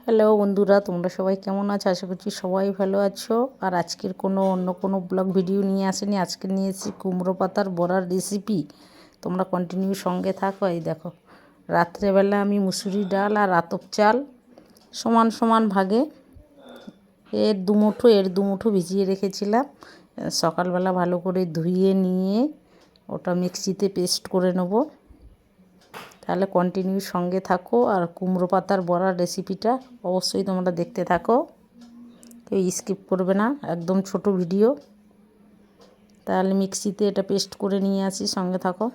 Hello বন্ধুরা, তোমরা সবাই কেমন আছো? আশা করছি সবাই ভালো আছো। আর আজকের অন্য কোনো ব্লগ ভিডিও নিয়ে আসেনি। আজকে নিয়ে এসেছি কুমড়ো পাতার বড়ার রেসিপি। তোমরা কন্টিনিউ সঙ্গে থাকো। এই দেখো, রাত্রেবেলা আমি মুসুরি ডাল আর আতপ চাল সমান সমান ভাগে এর দুমুঠো ভিজিয়ে রেখেছিলাম। সকালবেলা ভালো করে ধুয়ে নিয়ে ওটা মিক্সিতে পেস্ট করে নেবো। তাহলে কন্টিনিউ সঙ্গে থাকো আর কুমড়ো পাতার বড়ার রেসিপিটা অবশ্যই তোমরা দেখতে থাকো, কেউ স্কিপ করবে না, একদম ছোট ভিডিও। তাহলে মিক্সিতে এটা পেস্ট করে নিয়ে আসি, সঙ্গে থাকো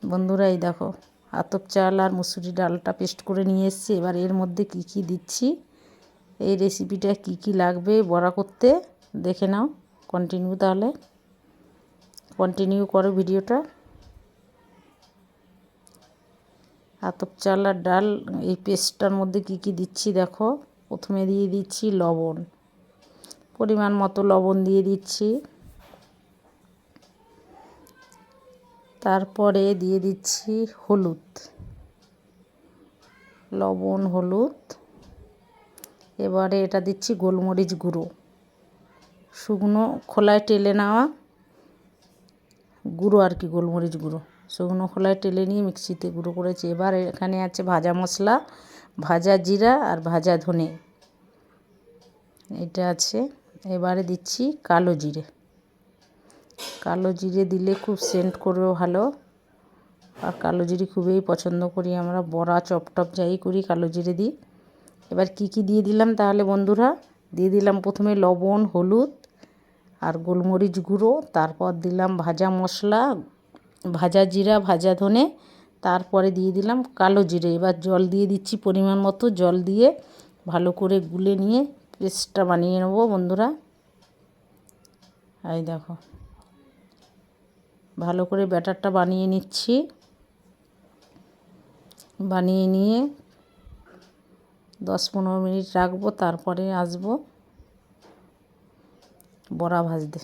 বন্ধুরা। এই দেখো, আতপ চাল আর মুসুরি ডালটা পেস্ট করে নিয়ে এসেছি। এবার এর মধ্যে কি কি দিচ্ছি, এই রেসিপিটা কি কি লাগবে বড়া করতে দেখে নাও কন্টিনিউ। তাহলে কন্টিনিউ করো ভিডিওটা। আতপ চাল আর ডাল এই পেস্টটার মধ্যে কি কি দিচ্ছি দেখো। প্রথমে দিয়ে দিচ্ছি লবণ, পরিমাণ মতো লবণ দিয়ে দিচ্ছি। তারপরে দিয়ে দিচ্ছি হলুদ, লবণ হলুদ। এবারে এটা দিচ্ছি গোলমরিচ গুঁড়ো, শুকনো খোলায় টেলে নেওয়া গুঁড়ো আর কি, গোলমরিচ গুঁড়ো শুকনো খোলায় টেলে নিয়ে মিক্সিতে গুঁড়ো করেছি। এবার এখানে আছে ভাজা মশলা, ভাজা জিরা আর ভাজা ধনে, এটা আছে। এবারে দিচ্ছি কালো জিরে। কালো জিরে দিলে খুব সেন্ট করবে ভালো, আর কালো জিরে খুবই পছন্দ করি আমরা, বড়া চপ টপ যাই করি কালো জিরে দিই। এবার কি কি দিয়ে দিলাম তাহলে বন্ধুরা, দিয়ে দিলাম প্রথমে লবণ হলুদ আর গোলমরিচ গুঁড়ো, তারপর দিলাম ভাজা মশলা, ভাজা জিরা ভাজা ধনে, তারপরে দিয়ে দিলাম কালো জিরে। এবার জল দিয়ে দিচ্ছি পরিমাণ মতো, জল দিয়ে ভালো করে গুলে নিয়ে পেস্টটা বানিয়ে নেবো বন্ধুরা। এই দেখো, ভালো করে ব্যাটারটা বানিয়ে নিচ্ছি। বানিয়ে নিয়ে 10-15 মিনিট রাখবো, তারপরে আসবো বড়া ভাজতে।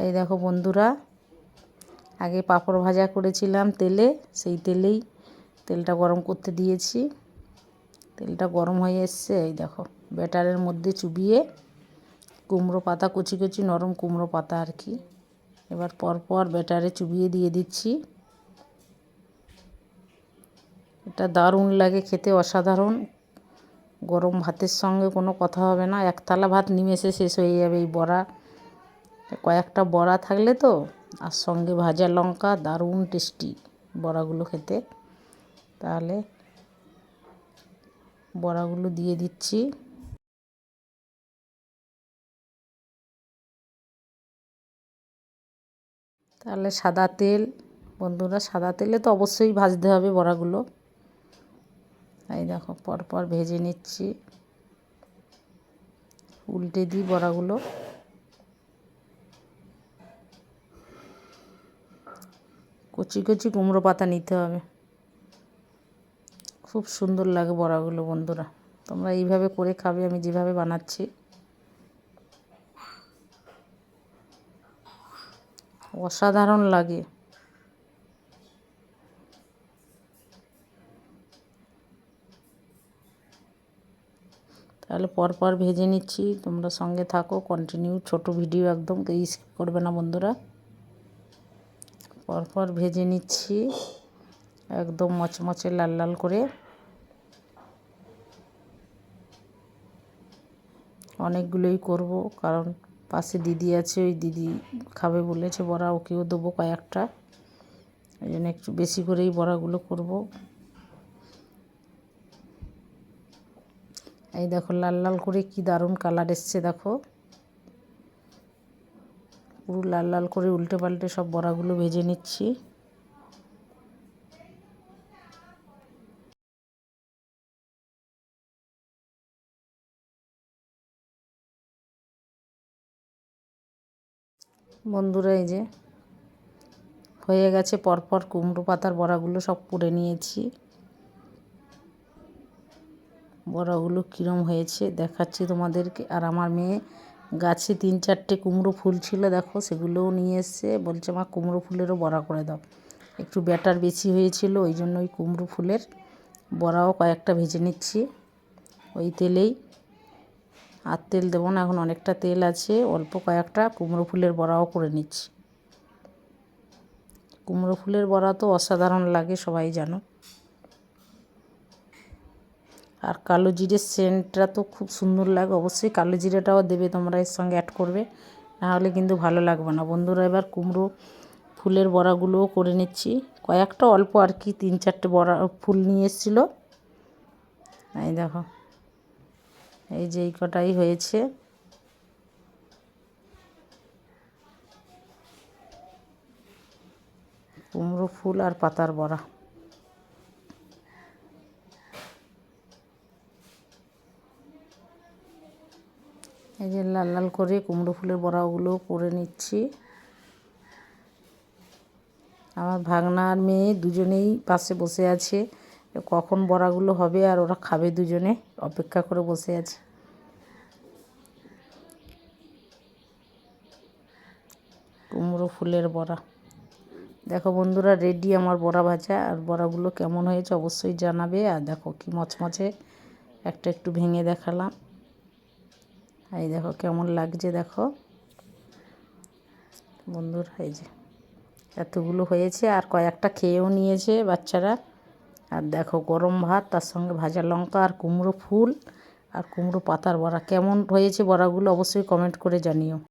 এই দেখো বন্ধুরা, আগে পাঁপড় ভাজা করেছিলাম তেলে, সেই তেলটা গরম করতে দিয়েছি। তেলটা গরম হয়ে এসছে। এই দেখো, ব্যাটারের মধ্যে চুবিয়ে কুমড়ো পাতা, কচি কচি নরম কুমড়ো পাতা আর কি, এবার পরপর ব্যাটারে চুবিয়ে দিয়ে দিচ্ছি। এটা দারুণ লাগে খেতে, অসাধারণ। গরম ভাতের সঙ্গে কোনো কথা হবে না, এক থালা ভাত নিমেষে শেষ হয়ে যাবে এই বড়া। কয়েকটা বড়া থাকলে তো, আর সঙ্গে ভাজা লঙ্কা, দারুণ টেস্টি বড়াগুলো খেতে। তাহলে বড়াগুলো দিয়ে দিচ্ছি। তাহলে সাদা তেল বন্ধুরা, সাদা তেলে তো অবশ্যই ভাজতে হবে বড়াগুলো। এই দেখো, পরপর ভেজে নিচ্ছি, উল্টে দিই বড়াগুলো। কচি কচি কুমড়ো পাতা নিতে হবে, খুব সুন্দর লাগে বড়াগুলো বন্ধুরা। তোমরা এইভাবে করে খাবে, আমি যেভাবে বানাচ্ছি, অসাধারণ লাগে। তাহলে পরপর ভেজে নিচ্ছি, তোমরা সঙ্গে থাকো কন্টিনিউ, ছোট ভিডিও একদম, কেউ স্কিপ করবে না বন্ধুরা। পরপর ভেজে নিচ্ছি একদম মচমচে লাল লাল করে। অনেকগুলোই করব, কারণ পাশে দিদি আছে, ওই দিদি খাবে বলেছে বড়া, ওকেও দেবো কয়েকটা, এই জন্য একটু বেশি করেই বড়াগুলো করব। এই দেখো, লাল লাল করে কি দারুণ কালার এসছে দেখো, পুরো লাল লাল করে উল্টে পাল্টে সব বড়াগুলো ভেজে নিচ্ছি। বন্ধুরা এই যে হয়ে গেছে, পরপর কুমড়ো পাতার বড়াগুলো সব পুড়ে নিয়েছি। বড়াগুলো কীরম হয়েছে দেখাচ্ছি তোমাদেরকে। আর আমার মেয়ে গাছে 3-4টে কুমড়ো ফুল ছিল দেখো, সেগুলোও নিয়ে এসছে, বলছে মা কুমড়ো ফুলেরও বড়া করে দাও। একটু ব্যাটার বেশি হয়েছিল, ওই জন্য ওই কুমড়ো ফুলের বড়াও কয়েকটা ভেজে নিচ্ছি ওই তেলেই। আর তেল দেবো না, এখন অনেকটা তেল আছে, অল্প কয়েকটা কুমড়ো ফুলের বড়াও করে নিচ্ছি। কুমড়ো ফুলের বড়া তো অসাধারণ লাগে, সবাই জানো। আর কালো জিরের সেন্টটা তো খুব সুন্দর লাগে, অবশ্যই কালো জিরেটাও দেবে তোমরা, এর সঙ্গে অ্যাড করবে, নাহলে কিন্তু ভালো লাগবে না। বন্ধুরা এবার কুমড়ো ফুলের বড়াগুলোও করে নিচ্ছি, কয়েকটা অল্প আর কি, 3-4টে বড়া ফুল নিয়ে এসেছিলো। এই দেখো, এই যে এই কটাই হয়েছে। কুমড়ো ফুল আর পাতার বড়া, এই যে লাল লাল করে কুমড়ো ফুলের বড়াগুলো করে নিচ্ছি। আমার ভাগনা আর মেয়ে দুজনেই পাশে বসে আছে, কখন বড়াগুলো হবে আর ওরা খাবে, দুজনে অপেক্ষা করে বসে আছে। কুমড়ো ফুলের বড়া দেখো বন্ধুরা, রেডি আমার বড়া ভাজা। আর বড়াগুলো কেমন হয়েছে অবশ্যই জানাবে। আর দেখো কি মচমচে, একটা একটু ভেঙে দেখালাম, এই দেখো কেমন লাগছে। দেখো বন্ধুরা, এই যে এতগুলো হয়েছে, আর কয়েকটা খেয়েও নিয়েছে বাচ্চারা। আর দেখো গরম ভাত, তার সঙ্গে ভাজা লঙ্কা আর কুমড়ো ফুল আর কুমড়ো পাতার বড়া। কেমন হয়েছে বড়াগুলো অবশ্যই কমেন্ট করে জানিও।